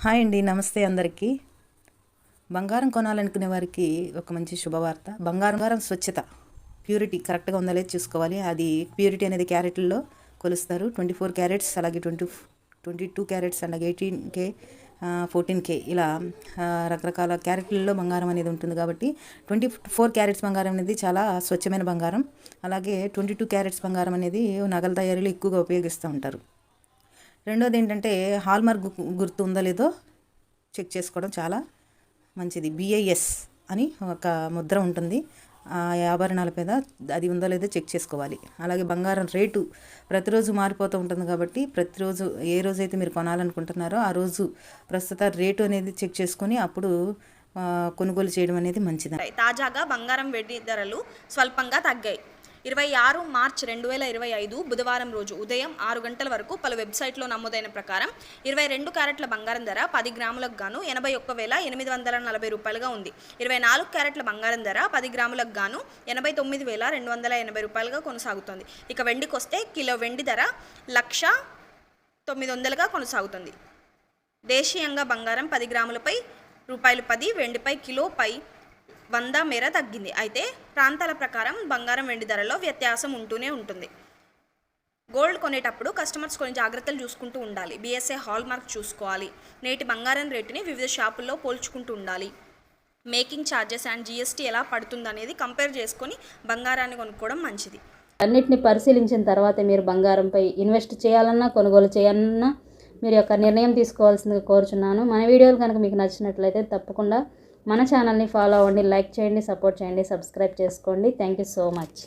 Hi అండి, నమస్తే అందరికీ. బంగారం కొనాలనుకునే వారికి ఒక మంచి శుభవార్త. బంగారం స్వచ్ఛత, ప్యూరిటీ కరెక్ట్గా ఉందా లేదు చూసుకోవాలి. అది ప్యూరిటీ అనేది క్యారెట్లలో కొలుస్తారు. 24 క్యారెట్స్, అలాగే 22 క్యారెట్స్, అలాగే 18K, 14K ఇలా రకరకాల క్యారెట్లలో బంగారం అనేది ఉంటుంది. కాబట్టి 24 క్యారెట్స్ బంగారం అనేది చాలా స్వచ్ఛమైన బంగారం. అలాగే 22 క్యారెట్స్ బంగారం అనేది నగల తయారీలో ఎక్కువగా ఉపయోగిస్తూ ఉంటారు. రెండోది ఏంటంటే హాల్మార్క్ గుర్తు ఉందో లేదో చెక్ చేసుకోవడం చాలా మంచిది. BIS అని ఒక ముద్ర ఉంటుంది ఆ ఆభరణాల మీద, అది ఉందో లేదో చెక్ చేసుకోవాలి. అలాగే బంగారం రేటు ప్రతిరోజు మారిపోతూ ఉంటుంది కాబట్టి ప్రతిరోజు ఏ రోజైతే మీరు కొనాలనుకుంటున్నారో ఆ రోజు ప్రస్తుత రేటు అనేది చెక్ చేసుకొని అప్పుడు కొనుగోలు చేయడం అనేది మంచిది. తాజాగా బంగారం వెండి ధరలు స్వల్పంగా తగ్గాయి. 26 మార్చి 2025 బుధవారం రోజు ఉదయం 6 గంటల వరకు పలు వెబ్సైట్లో నమోదైన ప్రకారం 22 క్యారెట్ల బంగారం ధర 10 గ్రాములకు గాను 81,840 రూపాయలుగా ఉంది. 24 క్యారెట్ల బంగారం ధర 10 గ్రాములకు గాను 89,280 రూపాయలుగా కొనసాగుతుంది. ఇక వెండికి వస్తే కిలో వెండి ధర 1,900గా కొనసాగుతుంది. దేశీయంగా బంగారం 10 గ్రాములపై రూపాయలు 10, వెండిపై కిలోపై 100 మేర తగ్గింది. అయితే ప్రాంతాల ప్రకారం బంగారం వెండి ధరలో వ్యత్యాసం ఉంటూనే ఉంటుంది. గోల్డ్ కొనేటప్పుడు కస్టమర్స్ కొన్ని జాగ్రత్తలు చూసుకుంటూ ఉండాలి. BSA హాల్ మార్క్ చూసుకోవాలి. నేటి బంగారం రేటుని వివిధ షాపుల్లో పోల్చుకుంటూ ఉండాలి. మేకింగ్ ఛార్జెస్ అండ్ GST ఎలా పడుతుందనేది కంపేర్ చేసుకొని బంగారాన్ని కొనుక్కోవడం మంచిది. అన్నిటిని పరిశీలించిన తర్వాత మీరు బంగారంపై ఇన్వెస్ట్ చేయాలన్నా కొనుగోలు చేయాలన్నా మీరు యొక్క నిర్ణయం తీసుకోవాల్సిందిగా కోరుచున్నాను. మన వీడియోలు కనుక మీకు నచ్చినట్లయితే తప్పకుండా మన ఛానల్ని ఫాలో అవ్వండి, లైక్ చేయండి, సపోర్ట్ చేయండి, సబ్స్క్రైబ్ చేసుకోండి. Thank you so much.